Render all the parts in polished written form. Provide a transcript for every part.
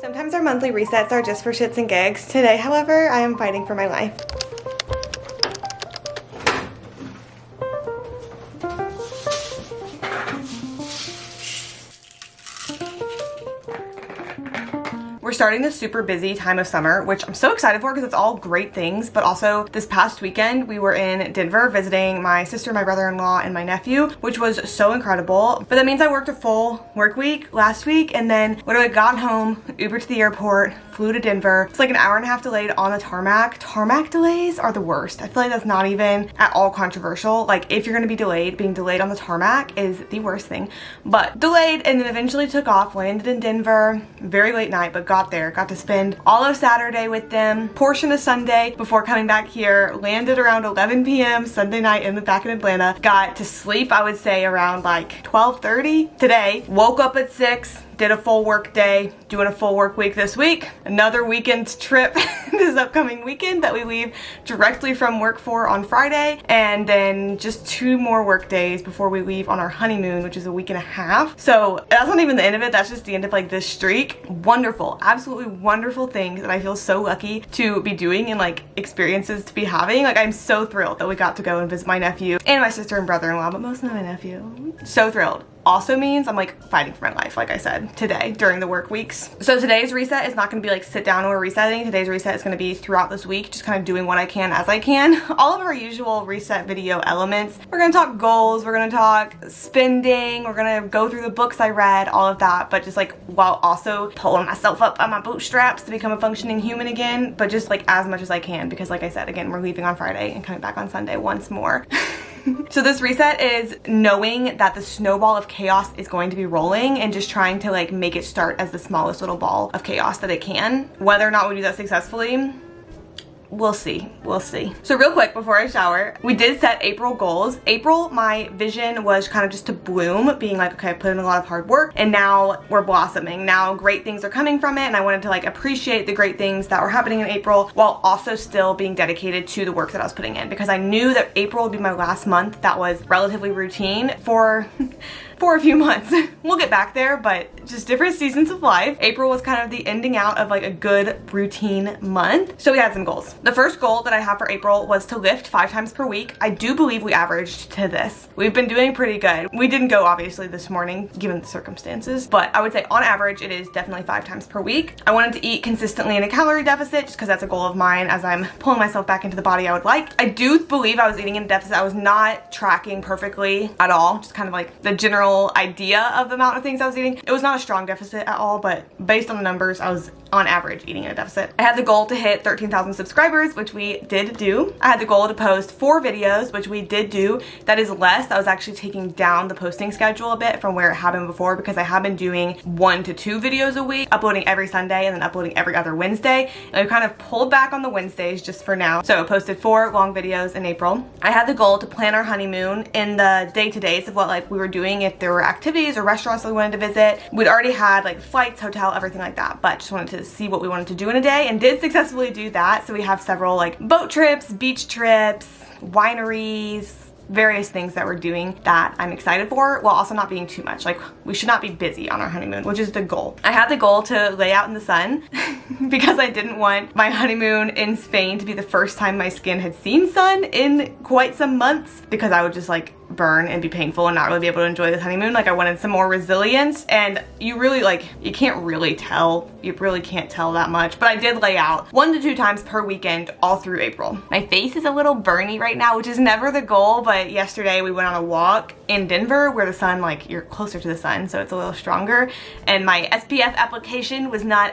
Sometimes our monthly resets are just for shits and gigs. Today, however, I am fighting for my life. We're starting this super busy time of summer, which I'm so excited for because it's all great things, but also this past weekend we were in Denver visiting my sister, my brother-in-law, and my nephew, which was so incredible. But that means I worked a full work week last week and then literally got home, Ubered to the airport, flew to Denver. It's like an hour and a half delayed on the tarmac. Tarmac delays are the worst. I feel like that's not even at all controversial. Like if you're gonna be delayed, being delayed on the tarmac is the worst thing. But delayed and then eventually took off, landed in Denver, very late night, but got there, got to spend all of Saturday with them, portion of Sunday before coming back here, landed around 11 p.m. Sunday night back in Atlanta, got to sleep I would say around like 12:30 today, woke up at 6, did a full work day, doing a full work week this week, another weekend trip this upcoming weekend that we leave directly from work for on Friday, and then just 2 more work days before we leave on our honeymoon, which is a week and a half. So that's not even the end of it, that's just the end of like this streak. Wonderful, absolutely wonderful things that I feel so lucky to be doing and like experiences to be having. Like I'm so thrilled that we got to go and visit my nephew and my sister and brother-in-law, but mostly my nephew. So thrilled. Also means I'm like fighting for my life, like I said, today during the work weeks. So today's reset is not gonna be like sit down or resetting. Today's reset is gonna be throughout this week, just kind of doing what I can as I can. All of our usual reset video elements. We're gonna talk goals, we're gonna talk spending, we're gonna go through the books I read, all of that, but just like while also pulling myself up on my bootstraps to become a functioning human again, but just like as much as I can, because like I said, again, we're leaving on Friday and coming back on Sunday once more. So this reset is knowing that the snowball of chaos is going to be rolling and just trying to like make it start as the smallest little ball of chaos that it can. Whether or not we do that successfully, we'll see. We'll see. So real quick before I shower, we did set April goals. April, my vision was kind of just to bloom, being like, okay, I put in a lot of hard work and now we're blossoming. Now great things are coming from it and I wanted to like appreciate the great things that were happening in April while also still being dedicated to the work that I was putting in, because I knew that April would be my last month that was relatively routine for a few months. We'll get back there, but just different seasons of life. April was kind of the ending out of like a good routine month. So we had some goals. The first goal that I have for April was to lift 5 times per week. I do believe we averaged to this. We've been doing pretty good. We didn't go obviously this morning given the circumstances, but I would say on average it is definitely 5 times per week. I wanted to eat consistently in a calorie deficit just because that's a goal of mine as I'm pulling myself back into the body I would like. I do believe I was eating in a deficit. I was not tracking perfectly at all, just kind of like the general idea of the amount of things I was eating. It was not a strong deficit at all, but based on the numbers, I was on average eating in a deficit. I had the goal to hit 13,000 subscribers, which we did do. I had the goal to post 4 videos, which we did do. That is less. I was actually taking down the posting schedule a bit from where it had been before, because I have been doing 1 to 2 videos a week, uploading every Sunday and then uploading every other Wednesday. And I kind of pulled back on the Wednesdays just for now. So I posted 4 long videos in April. I had the goal to plan our honeymoon in the day-to-days of what like we were doing, if there were activities or restaurants that we wanted to visit. We'd already had like flights, hotel, everything like that, but just wanted to see what we wanted to do in a day and did successfully do that. So we have several like boat trips, beach trips, wineries, various things that we're doing that I'm excited for, while also not being too much. Like we should not be busy on our honeymoon, which is the goal. I had the goal to lay out in the sun because I didn't want my honeymoon in Spain to be the first time my skin had seen sun in quite some months, because I would just like burn and be painful and not really be able to enjoy this honeymoon. Like I wanted some more resilience, and you really like, you can't really tell. You really can't tell that much, but I did lay out 1 to 2 times per weekend all through April. My face is a little burny right now, which is never the goal, but yesterday we went on a walk in Denver where the sun, like you're closer to the sun, so it's a little stronger, and my SPF application was not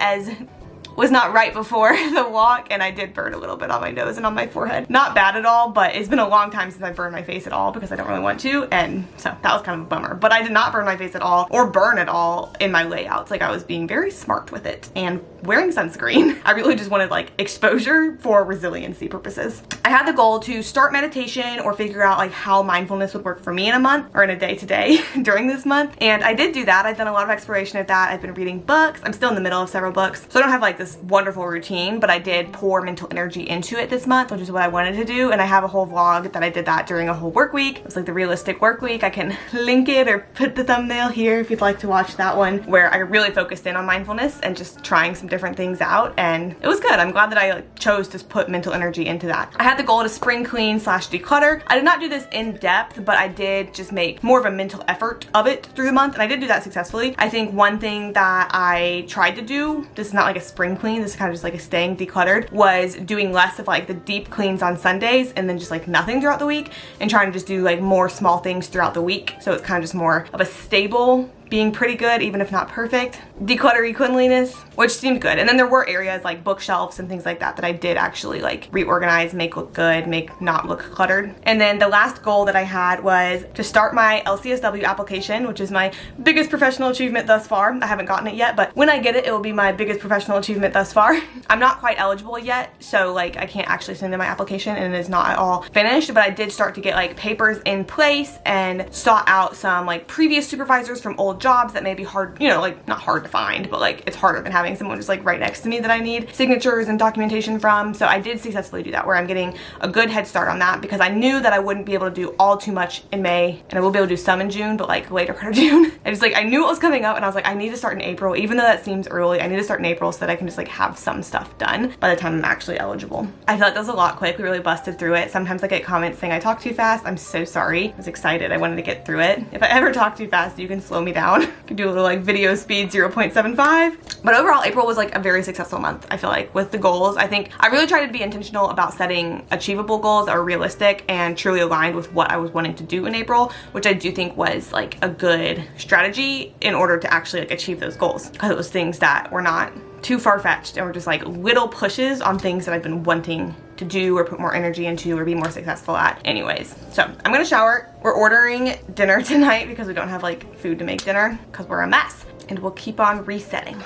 right before the walk, and I did burn a little bit on my nose and on my forehead. Not bad at all, but it's been a long time since I've burned my face at all because I don't really want to, and so that was kind of a bummer. But I did not burn my face at all or burn at all in my layouts. Like I was being very smart with it and wearing sunscreen. I really just wanted like exposure for resiliency purposes. I had the goal to start meditation or figure out like how mindfulness would work for me in a month or in a day-to-day during this month, and I did do that. I've done a lot of exploration of that. I've been reading books. I'm still in the middle of several books, so I don't have like this wonderful routine, but I did pour mental energy into it this month, which is what I wanted to do. And I have a whole vlog that I did that during a whole work week. It was like the realistic work week. I can link it or put the thumbnail here if you'd like to watch that one, where I really focused in on mindfulness and just trying some different things out. And it was good. I'm glad that I chose to put mental energy into that. I had the goal to spring clean / declutter. I did not do this in depth, but I did just make more of a mental effort of it through the month, and I did do that successfully. I think one thing that I tried to do, this is not like a spring clean, this is kind of just like a staying decluttered, was doing less of like the deep cleans on Sundays and then just like nothing throughout the week, and trying to just do like more small things throughout the week. So it's kind of just more of a stable, being pretty good, even if not perfect, decluttery cleanliness, which seemed good. And then there were areas like bookshelves and things like that that I did actually like reorganize, make look good, make not look cluttered. And then the last goal that I had was to start my LCSW application, which is my biggest professional achievement thus far. I haven't gotten it yet, but when I get it, it will be my biggest professional achievement thus far. I'm not quite eligible yet, so like I can't actually send in my application, and it is not at all finished, but I did start to get like papers in place and sought out some like previous supervisors from old jobs that may be hard, you know, like not hard to find, but like it's harder than having someone just like right next to me that I need signatures and documentation from. So I did successfully do that, where I'm getting a good head start on that, because I knew that I wouldn't be able to do all too much in May, and I will be able to do some in June, but like later part of June. I just like, I knew it was coming up, and I was like, I need to start in April, even though that seems early. I need to start in April so that I can just like have some stuff done by the time I'm actually eligible. I feel like that was a lot quick. We really busted through it. Sometimes I get comments saying I talk too fast. I'm so sorry. I was excited. I wanted to get through it. If I ever talk too fast, you can slow me down. Could do a little like video speed 0.75. But overall, April was like a very successful month, I feel like, with the goals. I think I really tried to be intentional about setting achievable goals that are realistic and truly aligned with what I was wanting to do in April, which I do think was like a good strategy in order to actually like achieve those goals, because it was things that were not too far-fetched and were just like little pushes on things that I've been wanting to do or put more energy into or be more successful at anyways. So I'm gonna shower. We're ordering dinner tonight because we don't have like food to make dinner because we're a mess, and we'll keep on resetting.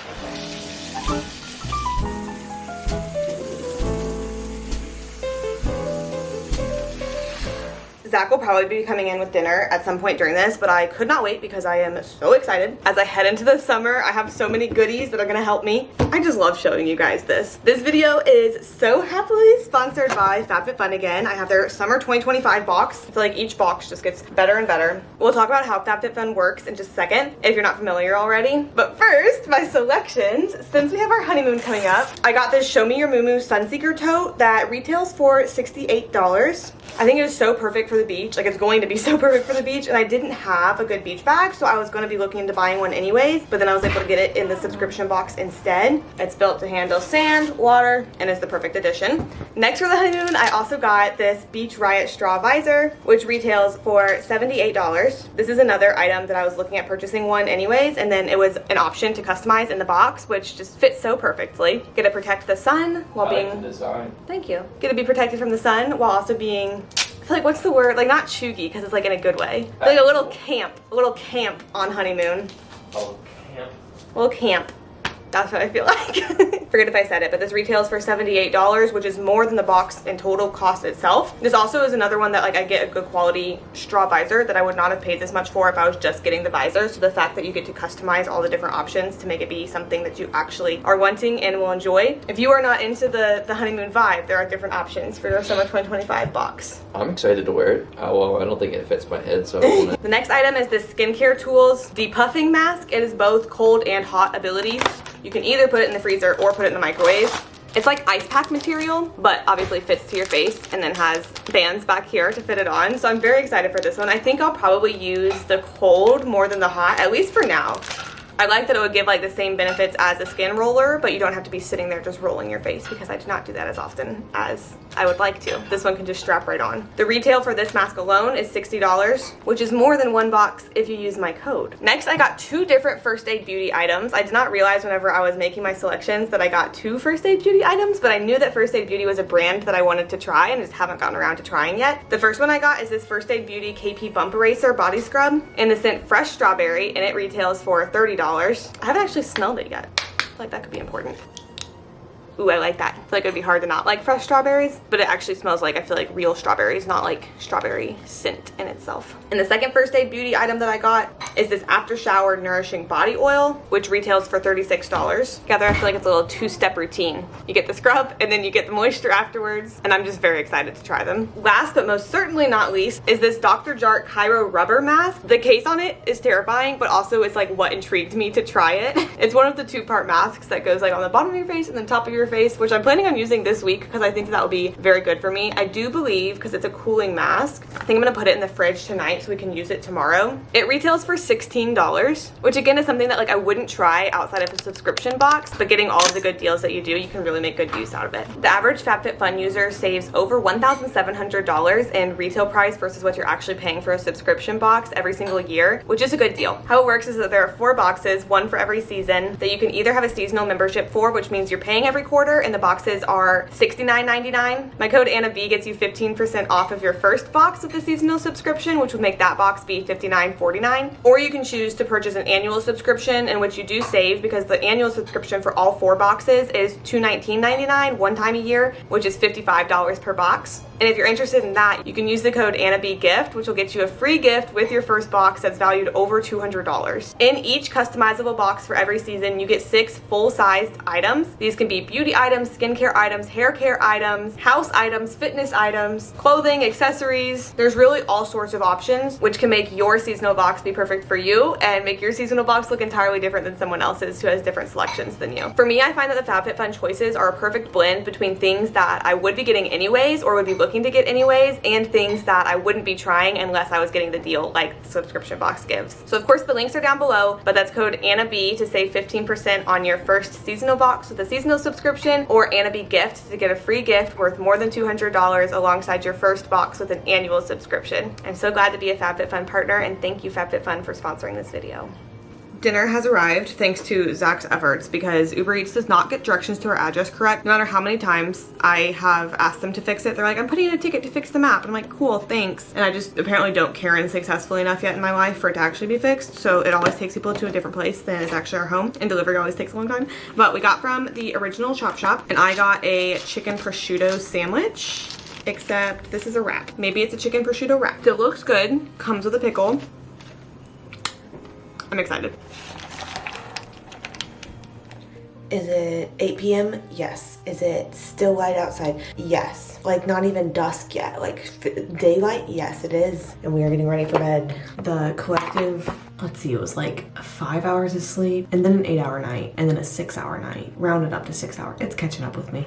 Zach will probably be coming in with dinner at some point during this, but I could not wait because I am so excited. As I head into the summer, I have so many goodies that are gonna help me. I just love showing you guys this. This video is so happily sponsored by FabFitFun again. I have their summer 2025 box. I feel like each box just gets better and better. We'll talk about how FabFitFun works in just a second if you're not familiar already. But first, my selections. Since we have our honeymoon coming up, I got this Show Me Your Moo Sunseeker tote that retails for $68. I think it is so perfect for the beach. Like, it's going to be so perfect for the beach, and I didn't have a good beach bag, so I was going to be looking into buying one anyways, but then I was able to get it in the subscription box instead. It's built to handle sand, water, and is the perfect addition. Next, for the honeymoon, I also got this Beach Riot straw visor, which retails for $78. This is another item that I was looking at purchasing one anyways, and then it was an option to customize in the box, which just fits so perfectly. Get to protect the sun while being... I like the design. Thank you. Get to be protected from the sun while also being... I feel like, what's the word? Like, not chuggy, because it's like in a good way. Like a little camp on honeymoon. Oh, camp. A little camp. That's what I feel like. Forget if I said it, but this retails for $78, which is more than the box in total cost itself. This also is another one that like I get a good quality straw visor that I would not have paid this much for if I was just getting the visor. So the fact that you get to customize all the different options to make it be something that you actually are wanting and will enjoy. If you are not into the honeymoon vibe, there are different options for the summer 2025 box. I'm excited to wear it. Well, I don't think it fits my head, so I don't want The next item is this Skincare Tools depuffing mask. It is both cold and hot abilities. You can either put it in the freezer or put it in the microwave. It's like ice pack material, but obviously fits to your face and then has bands back here to fit it on. So I'm very excited for this one. I think I'll probably use the cold more than the hot, at least for now. I like that it would give like the same benefits as a skin roller, but you don't have to be sitting there just rolling your face, because I do not do that as often as I would like to. This one can just strap right on. The retail for this mask alone is $60, which is more than one box if you use my code. Next, I got two different First Aid Beauty items. I did not realize whenever I was making my selections that I got two First Aid Beauty items, but I knew that First Aid Beauty was a brand that I wanted to try and just haven't gotten around to trying yet. The first one I got is this First Aid Beauty KP Bump Eraser Body Scrub in the scent Fresh Strawberry, and it retails for $30. I haven't actually smelled it yet. I feel like that could be important. Ooh, I like that. I feel like it would be hard to not like fresh strawberries, but it actually smells like, I feel like, real strawberries, not like strawberry scent in itself. And the second first aid beauty item that I got is this after shower nourishing body oil, which retails for $36. Together, I feel like it's a little two-step routine. You get the scrub and then you get the moisture afterwards, and I'm just very excited to try them. Last but most certainly not least is this Dr. Jart Cairo rubber mask. The case on it is terrifying, but also it's like what intrigued me to try it. It's one of the two-part masks that goes like on the bottom of your face and then top of your face, which I'm planning on using this week because I think that will be very good for me. I do believe, because it's a cooling mask, I think I'm gonna put it in the fridge tonight so we can use it tomorrow. It retails for $16, which again is something that like I wouldn't try outside of a subscription box, but getting all of the good deals that you do, you can really make good use out of it. The average FabFitFun user saves over $1,700 in retail price versus what you're actually paying for a subscription box every single year, which is a good deal. How it works is that there are 4 boxes, one for every season, that you can either have a seasonal membership for, which means you're paying every quarter, and the boxes are $69.99. My code AnnaB gets you 15% off of your first box with the seasonal subscription, which would make that box be $59.49. Or you can choose to purchase an annual subscription, in which you do save, because the annual subscription for all 4 boxes is $219.99 one time a year, which is $55 per box. And if you're interested in that, you can use the code AnnaBGift, which will get you a free gift with your first box that's valued over $200. In each customizable box for every season, you get 6 full-sized items. These can be beauty items, skincare items, hair care items, house items, fitness items, clothing, accessories. There's really all sorts of options, which can make your seasonal box be perfect for you and make your seasonal box look entirely different than someone else's who has different selections than you. For me, I find that the FabFitFun choices are a perfect blend between things that I would be getting anyways or would be looking to get anyways, and things that I wouldn't be trying unless I was getting the deal like the subscription box gives. So of course the links are down below, but that's code AnnaB to save 15% on your first seasonal box with a seasonal subscription, or AnnaBGift to get a free gift worth more than $200 alongside your first box with an annual subscription. I'm so glad to be a FabFitFun partner, and thank you FabFitFun for sponsoring this video. Dinner has arrived thanks to Zach's efforts, because Uber Eats does not get directions to our address correct. No matter how many times I have asked them to fix it, they're like, I'm putting in a ticket to fix the map. And I'm like, cool, thanks. And I just apparently don't Karen successfully enough yet in my life for it to actually be fixed. So it always takes people to a different place than is actually our home, and delivery always takes a long time. But we got from the original Chop Shop, and I got a chicken prosciutto sandwich, except this is a wrap. Maybe it's a chicken prosciutto wrap. It looks good, comes with a pickle. I'm excited. Is it 8 p.m.? Yes. Is it still light outside? Yes. Like not even dusk yet. Like daylight? Yes, it is. And we are getting ready for bed. The collective, let's see, it was like 5 hours of sleep, and then an 8-hour night, and then a 6-hour night. Rounded up to 6 hours. It's catching up with me.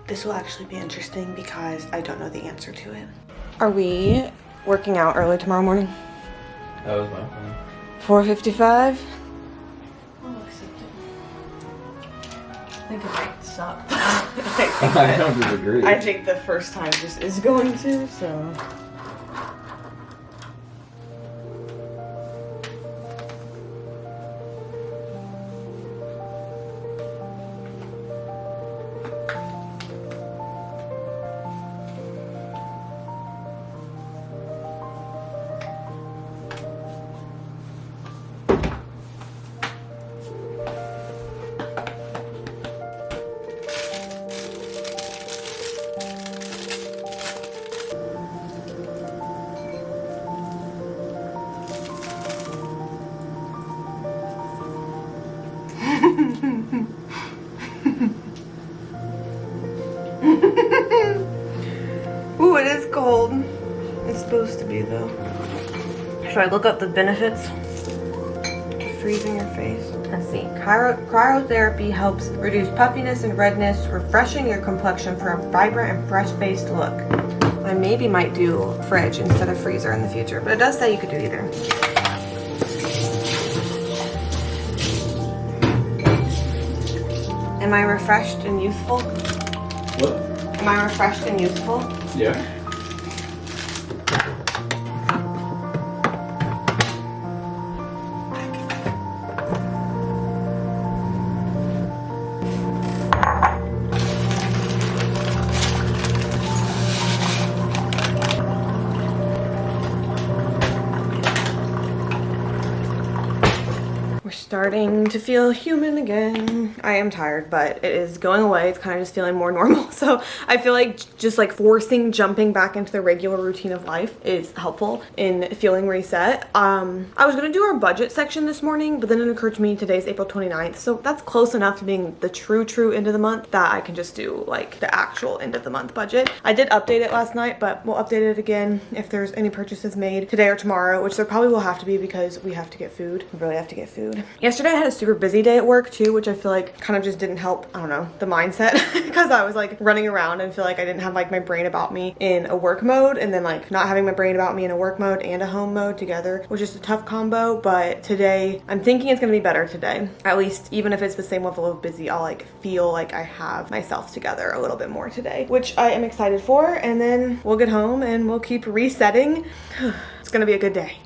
This will actually be interesting because I don't know the answer to it. Are we working out early tomorrow morning? That was my plan. 4:55? I think it might suck. I don't disagree. I think the first time just is going to, so. Ooh, it is cold. It's supposed to be though. Should I look up the benefits to freezing your face? Let's see. Cryotherapy helps reduce puffiness and redness, refreshing your complexion for a vibrant and fresh-faced look. I maybe might do fridge instead of freezer in the future, but it does say you could do either. Am I refreshed and youthful? What? Am I refreshed and youthful? Yeah. Starting to feel human again. I am tired, but it is going away. It's kind of just feeling more normal. So I feel like just like jumping back into the regular routine of life is helpful in feeling reset. I was gonna do our budget section this morning, but then it occurred to me today's April 29th. So that's close enough to being the true end of the month that I can just do like the actual end of the month budget. I did update it last night, but we'll update it again if there's any purchases made today or tomorrow, which there probably will have to be because we have to get food. We really have to get food. Yesterday I had a super busy day at work too, which I feel like kind of just didn't help, I don't know, the mindset because I was like running around and feel like I didn't have like my brain about me in a work mode, and then like not having my brain about me in a work mode and a home mode together was just a tough combo. But today I'm thinking it's gonna be better today. At least even if it's the same level of busy, I'll like feel like I have myself together a little bit more today, which I am excited for. And then we'll get home and we'll keep resetting. It's gonna be a good day.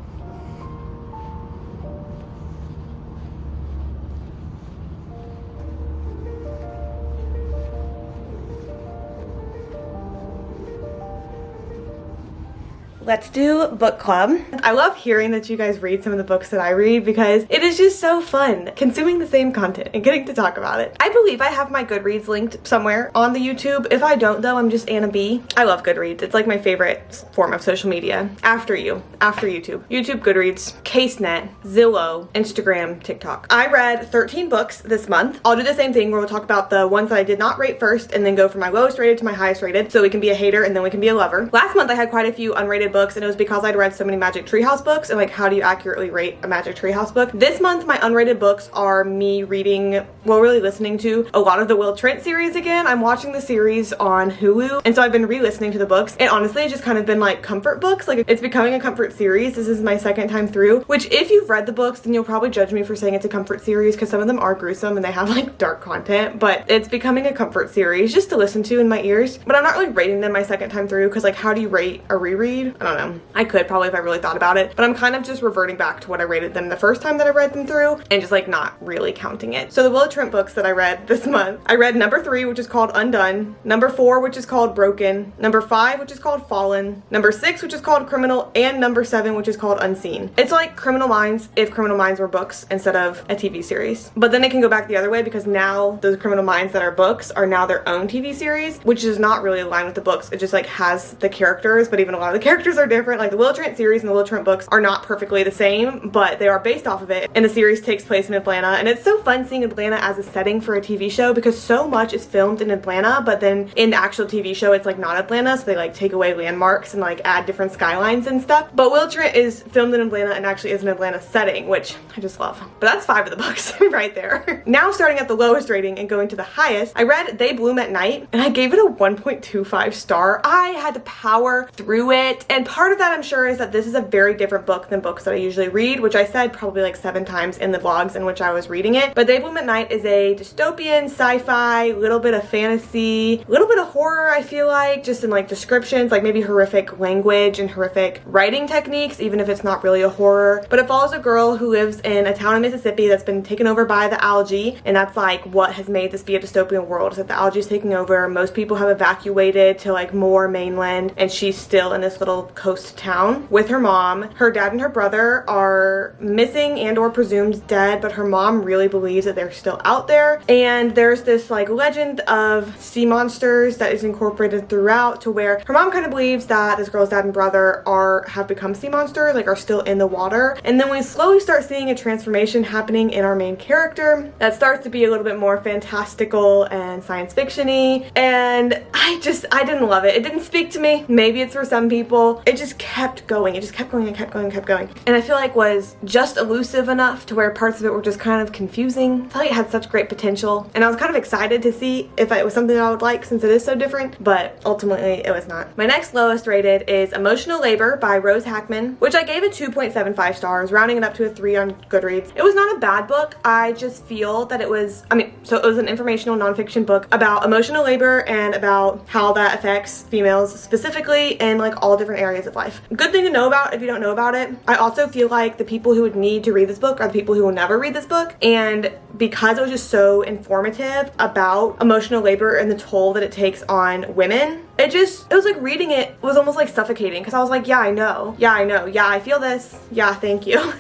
Let's do book club. I love hearing that you guys read some of the books that I read because it is just so fun consuming the same content and getting to talk about it. I believe I have my Goodreads linked somewhere on the YouTube. If I don't though, I'm just Anna B. I love Goodreads. It's like my favorite form of social media. After YouTube. YouTube, Goodreads, CaseNet, Zillow, Instagram, TikTok. I read 13 books this month. I'll do the same thing where we'll talk about the ones that I did not rate first and then go from my lowest rated to my highest rated so we can be a hater and then we can be a lover. Last month I had quite a few unrated books, and it was because I'd read so many Magic Treehouse books and like how do you accurately rate a Magic Treehouse book. This month my unrated books are me reading, well really listening to a lot of the Will Trent series again. I'm watching the series on Hulu, and so I've been re-listening to the books, and honestly it's just kind of been like comfort books. Like it's becoming a comfort series. This is my second time through, which if you've read the books then you'll probably judge me for saying it's a comfort series because some of them are gruesome and they have like dark content, but it's becoming a comfort series just to listen to in my ears. But I'm not really rating them my second time through because like how do you rate a reread? I don't know. I could probably if I really thought about it, but I'm kind of just reverting back to what I rated them the first time that I read them through and just like not really counting it. So the Will Trent books that I read this month, I read number 3, which is called Undone, number 4, which is called Broken, number 5, which is called Fallen, number 6, which is called Criminal, and number 7, which is called Unseen. It's like Criminal Minds if Criminal Minds were books instead of a TV series. But then it can go back the other way because now those Criminal Minds that are books are now their own TV series, which is not really aligned with the books. It just like has the characters, but even a lot of the characters are different. Like the Will Trent series and the Will Trent books are not perfectly the same, but they are based off of it, and the series takes place in Atlanta. And it's so fun seeing Atlanta as a setting for a TV show because so much is filmed in Atlanta, but then in the actual TV show it's like not Atlanta, so they like take away landmarks and like add different skylines and stuff. But Will Trent is filmed in Atlanta and actually is an Atlanta setting, which I just love. But that's 5 of the books right there. Now starting at the lowest rating and going to the highest, I read They Bloom at Night and I gave it a 1.25 star. I had to power through it, and part of that I'm sure is that this is a very different book than books that I usually read, which I said probably like 7 times in the vlogs in which I was reading it. But They Bloom at Night is a dystopian sci-fi, little bit of fantasy, a little bit of horror, I feel like, just in like descriptions, like maybe horrific language and horrific writing techniques, even if it's not really a horror. But it follows a girl who lives in a town in Mississippi that's been taken over by the algae, and that's like what has made this be a dystopian world, is that the algae is taking over. Most people have evacuated to like more mainland, and she's still in this little coast town with her mom. Her dad and her brother are missing and or presumed dead, but her mom really believes that they're still out there. And there's this like legend of sea monsters that is incorporated throughout, to where her mom kind of believes that this girl's dad and brother have become sea monsters, like are still in the water. And then we slowly start seeing a transformation happening in our main character that starts to be a little bit more fantastical and science fiction-y. And I didn't love it. It didn't speak to me. Maybe it's for some people. It just kept going. It just kept going and kept going and kept going. And I feel like was just elusive enough to where parts of it were just kind of confusing. I felt like it had such great potential. And I was kind of excited to see if it was something that I would like, since it is so different, but ultimately it was not. My next lowest rated is Emotional Labor by Rose Hackman, which I gave a 2.75 stars, rounding it up to a 3 on Goodreads. It was not a bad book. I just feel that it was, so it was an informational nonfiction book about emotional labor and about how that affects females specifically in like all different areas of life. Good thing to know about if you don't know about it. I also feel like the people who would need to read this book are the people who will never read this book. And because it was just so informative about emotional labor and the toll that it takes on women, it was like reading it was almost like suffocating, because I was like, yeah, I know. Yeah, I feel this. Yeah, thank you.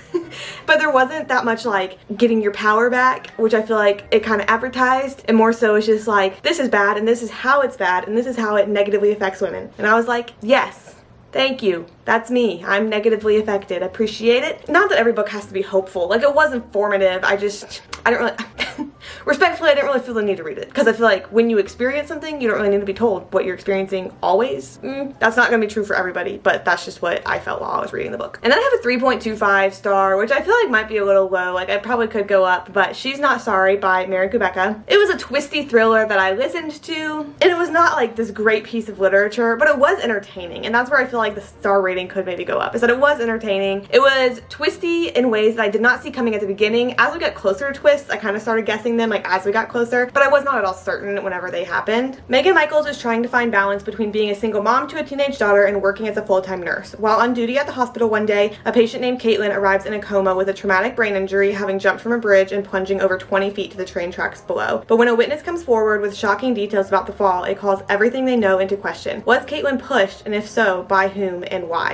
But there wasn't that much like getting your power back, which I feel like it kind of advertised, and more so it's just like, this is bad and this is how it's bad and this is how it negatively affects women. And I was like, yes, thank you. That's me. I'm negatively affected. Appreciate it. Not that every book has to be hopeful. Like, it was informative. I don't really, respectfully, I didn't really feel the need to read it. Because I feel like when you experience something, you don't really need to be told what you're experiencing always. That's not going to be true for everybody, but that's just what I felt while I was reading the book. And then I have a 3.25 star, which I feel like might be a little low. Like, I probably could go up, but She's Not Sorry by Mary Kubeka. It was a twisty thriller that I listened to, and it was not like this great piece of literature, but it was entertaining. And that's where I feel like the star rating could maybe go up, is that it was entertaining. It was twisty in ways that I did not see coming at the beginning. As we got closer to twists, I kind of started guessing them like as we got closer, but I was not at all certain whenever they happened. Megan Michaels is trying to find balance between being a single mom to a teenage daughter and working as a full-time nurse. While on duty at the hospital one day, a patient named Caitlin arrives in a coma with a traumatic brain injury, having jumped from a bridge and plunging over 20 feet to the train tracks below. But when a witness comes forward with shocking details about the fall, it calls everything they know into question. Was Caitlin pushed, and if so, by whom and why?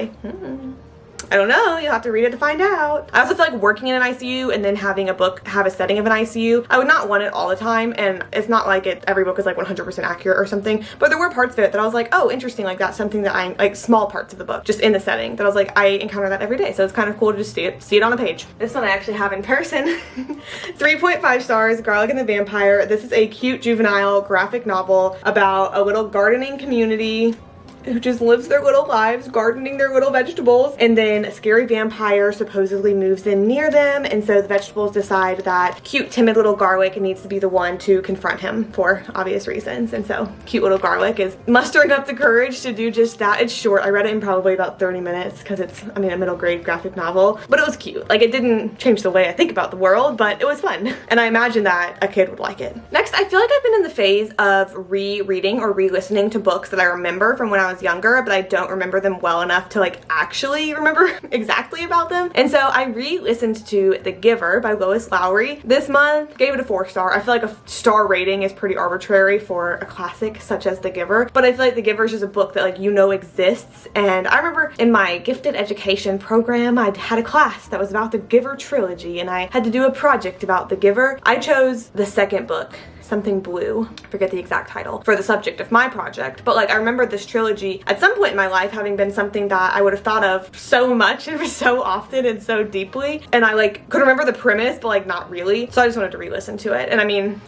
I don't know. You'll have to read it to find out. I also feel like working in an ICU and then having a book have a setting of an ICU, I would not want it all the time, and it's not like every book is like 100% accurate or something, but there were parts of it that I was like, oh, interesting, like that's something that I, like small parts of the book, just in the setting, that I was like, I encounter that every day, so it's kind of cool to just see it on a page. This one I actually have in person. 3.5 stars, Garlic and the Vampire. This is a cute juvenile graphic novel about a little gardening community who just lives their little lives gardening their little vegetables, and then a scary vampire supposedly moves in near them, and so the vegetables decide that cute timid little Garlic needs to be the one to confront him for obvious reasons. And so cute little Garlic is mustering up the courage to do just that. It's short. I read it in probably about 30 minutes because it's, a middle grade graphic novel, but it was cute. Like, it didn't change the way I think about the world, but it was fun, and I imagine that a kid would like it. Next, I feel like I've been in the phase of rereading or re-listening to books that I remember from when I was younger, but I don't remember them well enough to like actually remember exactly about them. And so I re-listened to The Giver by Lois Lowry this month. Gave it a 4 star. I feel like a star rating is pretty arbitrary for a classic such as The Giver, but I feel like The Giver is just a book that exists. And I remember in my gifted education program, I had a class that was about the Giver trilogy, and I had to do a project about The Giver. I chose the second book, Something Blue, I forget the exact title, for the subject of my project. But I remember this trilogy at some point in my life having been something that I would have thought of so much and so often and so deeply, and I could remember the premise, but not really. So I just wanted to re-listen to it. And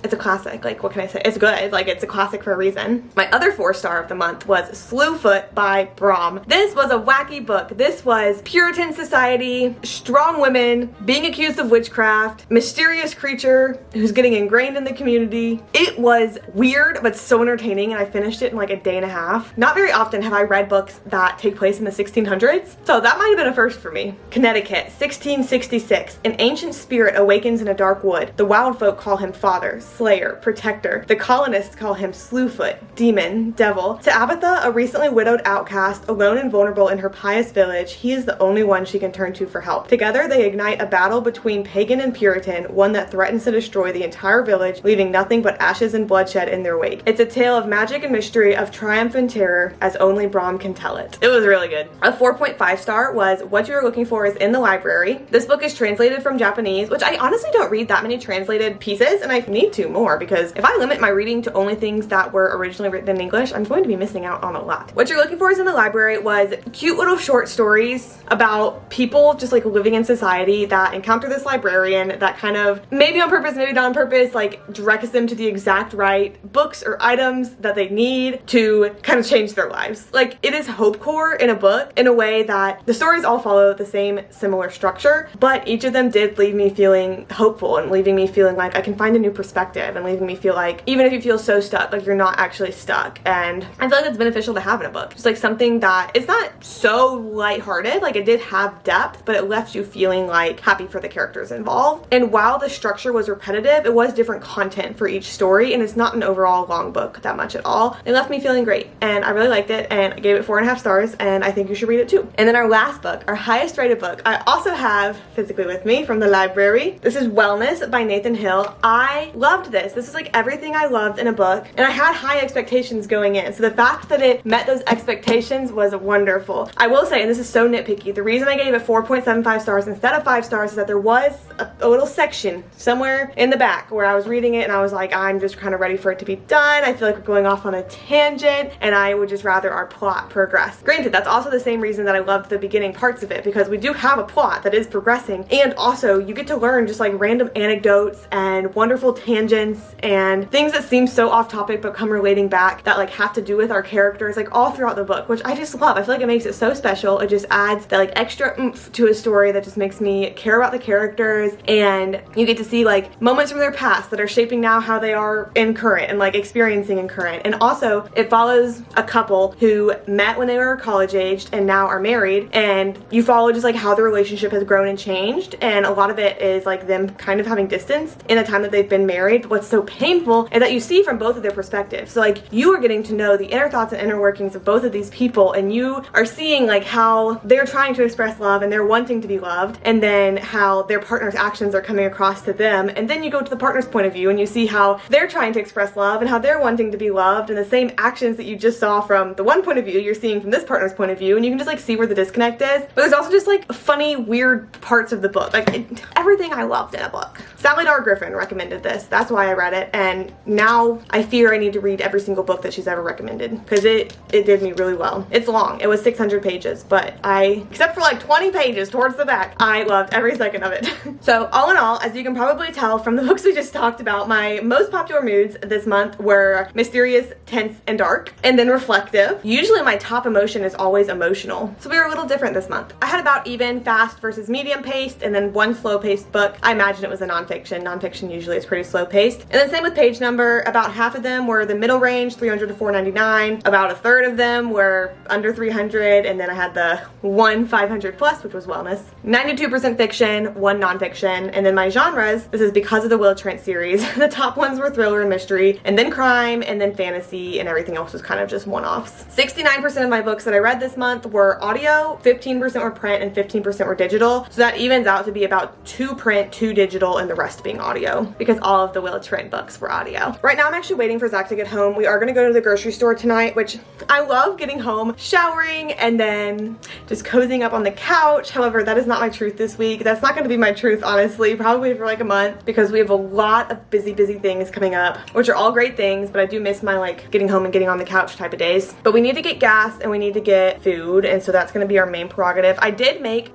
it's a classic. What can I say? It's good. It's a classic for a reason. My other 4 star of the month was Slewfoot by Brom. This was a wacky book. This was Puritan society, strong women, being accused of witchcraft, mysterious creature who's getting ingrained in the community. It was weird, but so entertaining, and I finished it in a day and a half. Not very often have I read books that take place in the 1600s, so that might have been a first for me. Connecticut, 1666. An ancient spirit awakens in a dark wood. The wild folk call him father, slayer, protector. The colonists call him Slewfoot, demon, devil. To Abatha, a recently widowed outcast, alone and vulnerable in her pious village, he is the only one she can turn to for help. Together, they ignite a battle between pagan and Puritan, one that threatens to destroy the entire village, leaving nothing nothing but ashes and bloodshed in their wake. It's a tale of magic and mystery, of triumph and terror, as only Brahm can tell it. It was really good. A 4.5 star was What You Are Looking For Is in the Library. This book is translated from Japanese, which I honestly don't read that many translated pieces, and I need to more, because if I limit my reading to only things that were originally written in English, I'm going to be missing out on a lot. What You're Looking For Is in the Library was cute little short stories about people just like living in society that encounter this librarian that kind of, maybe on purpose, maybe not on purpose, like directs them to the exact right books or items that they need to kind of change their lives. Like, it is hope core in a book in a way that the stories all follow the same similar structure, but each of them did leave me feeling hopeful and leaving me feeling like I can find a new perspective, and leaving me feel like even if you feel so stuck, like you're not actually stuck. And I feel like it's beneficial to have in a book. Just like something that it's not so lighthearted, like it did have depth, but it left you feeling like happy for the characters involved. And while the structure was repetitive, it was different content for each story, and it's not an overall long book that much at all. It left me feeling great, and I really liked it, and I gave it 4.5 stars, and I think you should read it too. And then our last book, our highest rated book, I also have physically with me from the library. This is Wellness by Nathan Hill. I loved this. This is like everything I loved in a book, and I had high expectations going in, so the fact that it met those expectations was wonderful. I will say, and this is so nitpicky, the reason I gave it 4.75 stars instead of 5 stars is that there was a little section somewhere in the back where I was reading it and I was like, I'm just kind of ready for it to be done. I feel like we're going off on a tangent, and I would just rather our plot progress. Granted, that's also the same reason that I loved the beginning parts of it, because we do have a plot that is progressing, and also you get to learn just like random anecdotes and wonderful tangents and things that seem so off topic but come relating back that like have to do with our characters like all throughout the book, which I just love. I feel like it makes it so special. It just adds that like extra oomph to a story that just makes me care about the characters, and you get to see like moments from their past that are shaping now how they are in current and like experiencing in current. And also it follows a couple who met when they were college aged and now are married, and you follow just like how the relationship has grown and changed, and a lot of it is like them kind of having distance in the time that they've been married. But what's so painful is that you see from both of their perspectives. So like you are getting to know the inner thoughts and inner workings of both of these people, and you are seeing like how they're trying to express love and they're wanting to be loved, and then how their partner's actions are coming across to them. And then you go to the partner's point of view and you see how they're trying to express love and how they're wanting to be loved, and the same actions that you just saw from the one point of view you're seeing from this partner's point of view, and you can just like see where the disconnect is. But there's also just like funny weird parts of the book, like everything I loved in a book. Sally Dar Griffin recommended this, that's why I read it, and now I fear I need to read every single book that she's ever recommended, because it did me really well. It's long, it was 600 pages, but except for like 20 pages towards the back, I loved every second of it. So all in all, as you can probably tell from the books we just talked about, my most popular moods this month were mysterious, tense, and dark, and then reflective. Usually my top emotion is always emotional, so we were a little different this month. I had about even fast versus medium paced, and then one slow paced book. I imagine it was a nonfiction. Nonfiction usually is pretty slow paced. And then same with page number, about half of them were the middle range, 300 to 499. About a third of them were under 300, and then I had the one 500 plus, which was wellness. 92% fiction, one nonfiction, and then my genres, this is because of the Will Trent series, the top ones were thriller and mystery, and then crime, and then fantasy, and everything else was kind of just one-offs. 69% of my books that I read this month were audio, 15% were print, and 15% were digital, so that evens out to be about 2 print, 2 digital, and the rest being audio, because all of the Will Trent books were audio. Right now I'm actually waiting for Zach to get home. We are going to go to the grocery store tonight, which I love getting home, showering, and then just cozying up on the couch. However, that is not my truth this week. That's not going to be my truth, honestly, probably for like a month, because we have a lot of busy things coming up, which are all great things, but I do miss my like getting home and getting on the couch type of days. But we need to get gas and we need to get food, and so that's going to be our main prerogative. I did make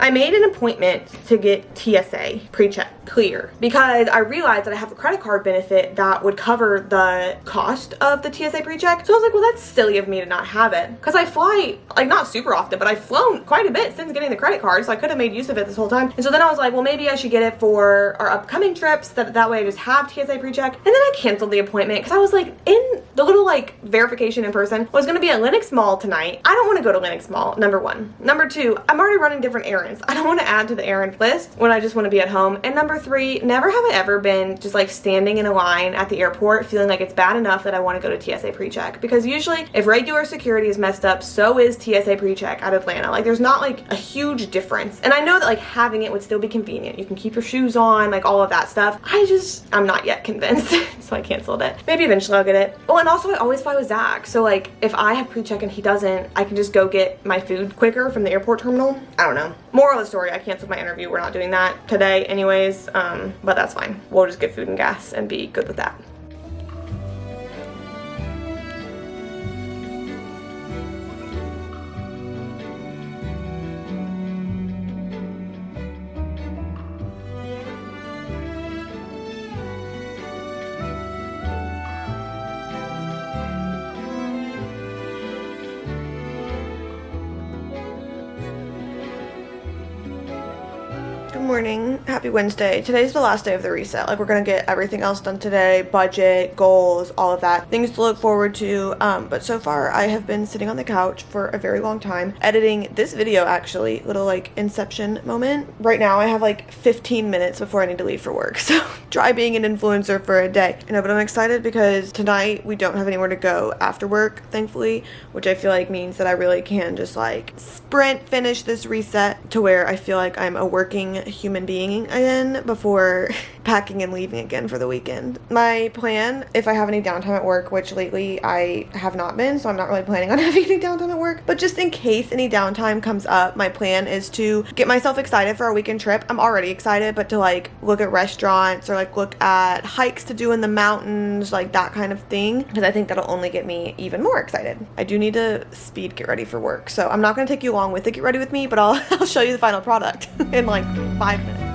I made an appointment to get TSA pre-check clear, because I realized that I have a credit card benefit that would cover the cost of the TSA pre-check. So I was like, well, that's silly of me to not have it, because I fly like not super often, but I've flown quite a bit since getting the credit card, so I could have made use of it this whole time. And so then I was like, well, maybe I should get it for our upcoming trips, that way I just have TSA pre-check. And then I canceled the appointment because I was like, in the little like verification in person was going to be at Lenox Mall tonight. I don't want to go to Lenox Mall, number one. Number two, I'm already running different errands. I don't want to add to the errand list when I just want to be at home. And number three, never have I ever been just like standing in a line at the airport feeling like it's bad enough that I want to go to TSA pre-check, because usually if regular security is messed up, so is TSA pre-check at Atlanta. Like there's not like a huge difference. And I know that like having it would still be convenient. You can keep your shoes on, like all of that stuff. I just and I'm not yet convinced, so I canceled it. Maybe eventually I'll get it. Oh, and also I always fly with Zach, so like if I have pre-check and he doesn't, I can just go get my food quicker from the airport terminal. I don't know. Moral of the story, I canceled my interview. We're not doing that today anyways, but that's fine. We'll just get food and gas and be good with that. Good morning. Happy Wednesday. Today's the last day of the reset. Like, we're gonna get everything else done today, budget, goals, all of that. Things to look forward to. But so far I have been sitting on the couch for a very long time editing this video, actually. Little like inception moment. Right now I have like 15 minutes before I need to leave for work. So try being an influencer for a day. You know, but I'm excited because tonight we don't have anywhere to go after work, thankfully, which I feel like means that I really can just like sprint finish this reset to where I feel like I'm a working human being again before packing and leaving again for the weekend. My plan, if I have any downtime at work, which lately I have not been, so I'm not really planning on having any downtime at work, but just in case any downtime comes up, my plan is to get myself excited for a weekend trip. I'm already excited, but to like look at restaurants or like look at hikes to do in the mountains, like that kind of thing, because I think that'll only get me even more excited. I do need to speed get ready for work, so I'm not going to take you along with the get ready with me, but I'll show you the final product in like 5 minutes.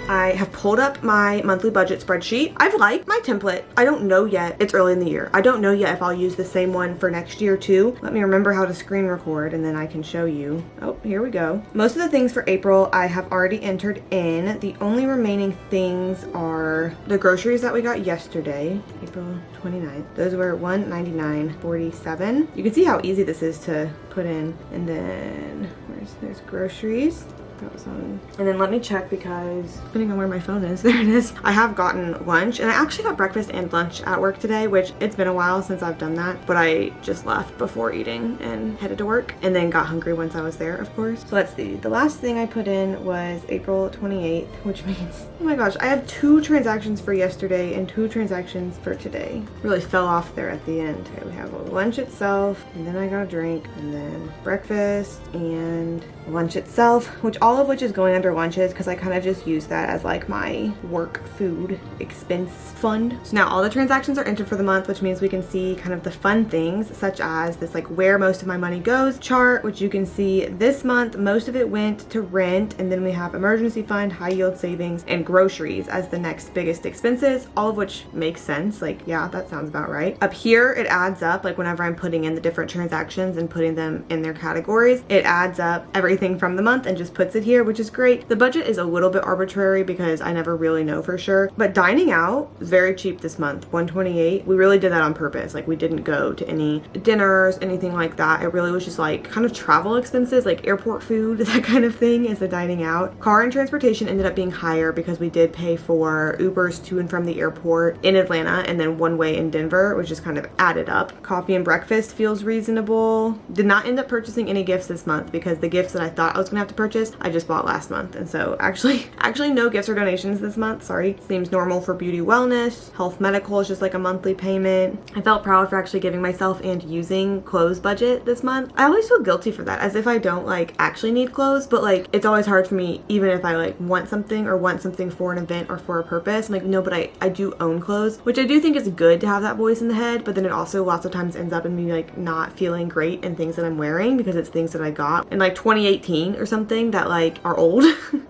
I have pulled up my monthly budget spreadsheet. I've liked my template. I don't know yet. It's early in the year. I don't know yet if I'll use the same one for next year too. Let me remember how to screen record and then I can show you. Oh, here we go. Most of the things for April I have already entered in. The only remaining things are the groceries that we got yesterday, April 29th. Those were $199.47. You can see how easy this is to put in. And then there's groceries. That was on. And then let me check because depending on where my phone is, there it is. I have gotten lunch and I actually got breakfast and lunch at work today, which it's been a while since I've done that, but I just left before eating and headed to work and then got hungry once I was there, of course. So let's see. The last thing I put in was April 28th, which means, oh my gosh, I have 2 transactions for yesterday and 2 transactions for today. Really fell off there at the end. Okay, we have lunch itself and then I got a drink and then breakfast and lunch itself, which all of which is going under lunches because I kind of just use that as like my work food expense fund. So now all the transactions are entered for the month, which means we can see kind of the fun things such as this like where most of my money goes chart, which you can see this month most of it went to rent, and then we have emergency fund, high yield savings, and groceries as the next biggest expenses, all of which makes sense. Like, yeah, that sounds about right. Up here it adds up, like whenever I'm putting in the different transactions and putting them in their categories, it adds up everything from the month and just puts it here, which is great. The budget is a little bit arbitrary because I never really know for sure, but dining out is very cheap this month, $128. We really did that on purpose. Like, we didn't go to any dinners, anything like that. It really was just like kind of travel expenses, like airport food, that kind of thing is the dining out. Car and transportation ended up being higher because we did pay for Ubers to and from the airport in Atlanta and then one way in Denver, which just kind of added up. Coffee and breakfast feels reasonable. Did not end up purchasing any gifts this month because the gifts that I thought I was gonna have to purchase, I just bought last month. And so actually no gifts or donations this month, sorry. Seems normal for beauty wellness. Health medical is just like a monthly payment. I felt proud for actually giving myself and using clothes budget this month. I always feel guilty for that, as if I don't like actually need clothes, but like it's always hard for me, even if I like want something or want something for an event or for a purpose. I'm like, no, but I do own clothes, which I do think is good to have that voice in the head, but then it also lots of times ends up in me like not feeling great in things that I'm wearing because it's things that I got in like 2018 or something that like are old.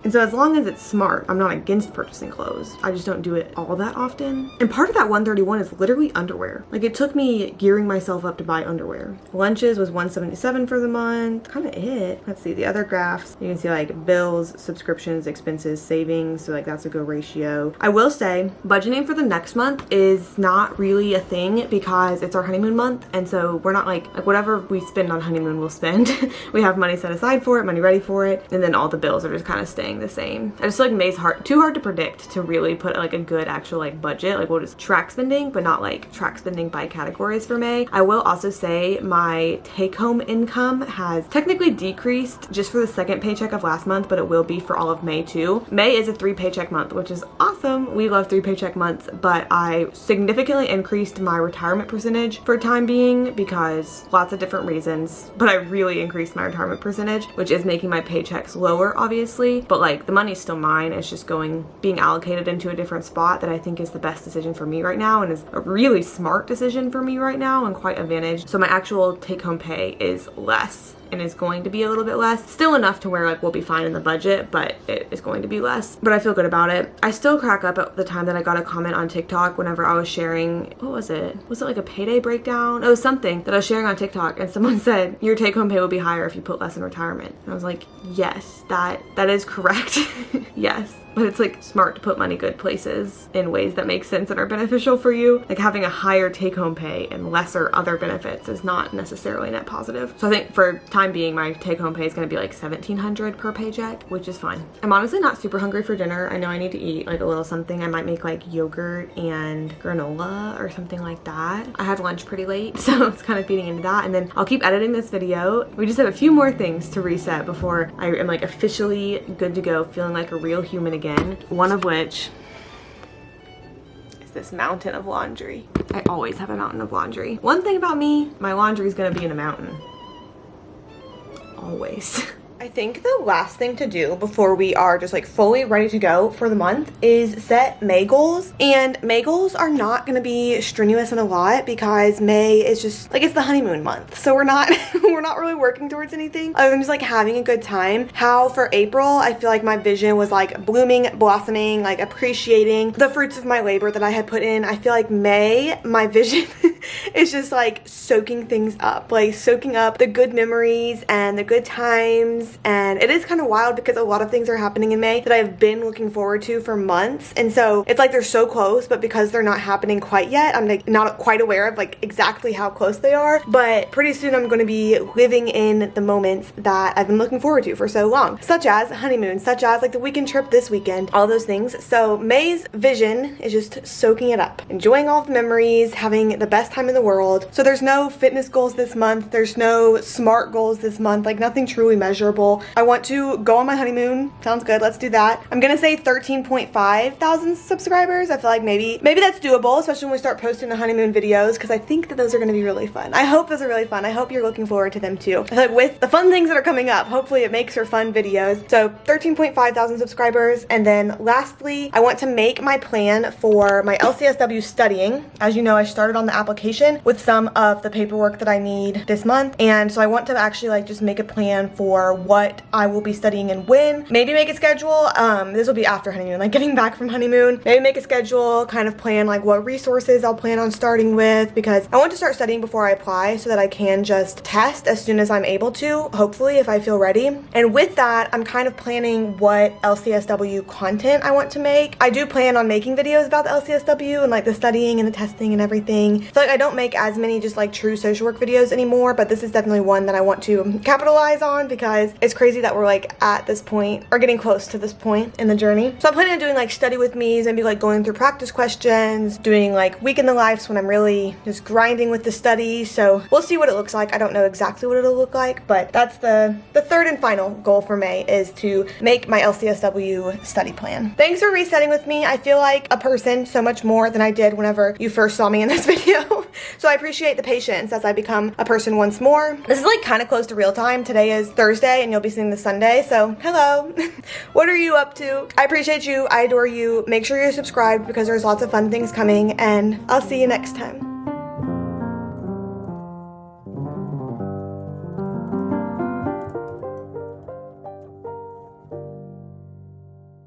And so as long as it's smart, I'm not against purchasing clothes. I just don't do it all that often. And part of that 131 is literally underwear. Like, it took me gearing myself up to buy underwear. Lunches was $177 for the month. Kind of it. Let's see the other graphs. You can see like bills, subscriptions, expenses, savings. So like that's a good ratio. I will say budgeting for the next month is not really a thing because it's our honeymoon month. And so we're not like whatever we spend on honeymoon we'll spend. We have money set aside for for it, money ready for it, and then all the bills are just kind of staying the same. I just feel like May's too hard to predict to really put like a good actual like budget, like what is track spending, but not like track spending by categories for May. I will also say my take-home income has technically decreased just for the second paycheck of last month, but it will be for all of May too. May is a 3-paycheck month, which is awesome. We love 3-paycheck months, but I significantly increased my retirement percentage for time being because lots of different reasons, but I really increased my retirement percentage, which is making my paychecks lower, obviously, but like the money's still mine. It's just being allocated into a different spot that I think is the best decision for me right now and is a really smart decision for me right now and quite advantage. So my actual take-home pay is less and is going to be a little bit less. Still enough to where like we'll be fine in the budget, but it is going to be less. But I feel good about it. I still crack up at the time that I got a comment on TikTok whenever I was sharing, what was it? Was it like a payday breakdown? It was something that I was sharing on TikTok and someone said, your take-home pay will be higher if you put less in retirement. And I was like, yes, that is correct. Yes. But it's like smart to put money good places in ways that make sense and are beneficial for you. Like having a higher take-home pay and lesser other benefits is not necessarily net positive. So I think for time being, my take-home pay is going to be like $1,700 per paycheck, which is fine. I'm honestly not super hungry for dinner. I know I need to eat like a little something. I might make like yogurt and granola or something like that. I had lunch pretty late, so it's kind of feeding into that. And then I'll keep editing this video. We just have a few more things to reset before I am like officially good to go, feeling like a real human again. One of which is this mountain of laundry. I always have a mountain of laundry. One thing about me, my laundry is gonna be in a mountain. Always. I think the last thing to do before we are just like fully ready to go for the month is set May goals. And May goals are not going to be strenuous and a lot because May is just like, it's the honeymoon month. So we're not really working towards anything other than just like having a good time. How for April, I feel like my vision was like blooming, blossoming, like appreciating the fruits of my labor that I had put in. I feel like May, my vision is just like soaking things up, like soaking up the good memories and the good times. And it is kind of wild because a lot of things are happening in May that I've been looking forward to for months, and so it's like they're so close, but because they're not happening quite yet, I'm like not quite aware of like exactly how close they are. But pretty soon I'm going to be living in the moments that I've been looking forward to for so long, such as honeymoon, such as like the weekend trip this weekend, all those things. So May's vision is just soaking it up, enjoying all the memories, having the best time in the world. So there's no fitness goals this month, there's no smart goals this month, like nothing truly measurable. I want to go on my honeymoon. Sounds good. Let's do that. I'm gonna say 13.5 thousand subscribers. I feel like maybe that's doable, especially when we start posting the honeymoon videos, because I think that those are gonna be really fun. I hope those are really fun. I hope you're looking forward to them too. I feel like with the fun things that are coming up, hopefully it makes for fun videos. So 13.5 thousand subscribers. And then lastly, I want to make my plan for my LCSW studying. As you know, I started on the application with some of the paperwork that I need this month. And so I want to actually like just make a plan for what I will be studying and when. Maybe make a schedule. This will be after honeymoon, like getting back from honeymoon. Maybe make a schedule, kind of plan like what resources I'll plan on starting with, because I want to start studying before I apply so that I can just test as soon as I'm able to, hopefully, if I feel ready. And with that, I'm kind of planning what LCSW content I want to make. I do plan on making videos about the LCSW and like the studying and the testing and everything. I feel like I don't make as many just like true social work videos anymore, but this is definitely one that I want to capitalize on because it's crazy that we're like at this point or getting close to this point in the journey. So I'm planning on doing like study with me's, maybe like going through practice questions, doing like week in the lives when I'm really just grinding with the study. So we'll see what it looks like. I don't know exactly what it'll look like, but that's the third and final goal for May, is to make my LCSW study plan. Thanks for resetting with me. I feel like a person so much more than I did whenever you first saw me in this video. So I appreciate the patience as I become a person once more. This is like kind of close to real time. Today is Thursday and you'll be seeing this Sunday, so hello. What are you up to? I appreciate you. I adore you. Make sure you're subscribed because there's lots of fun things coming, and I'll see you next time.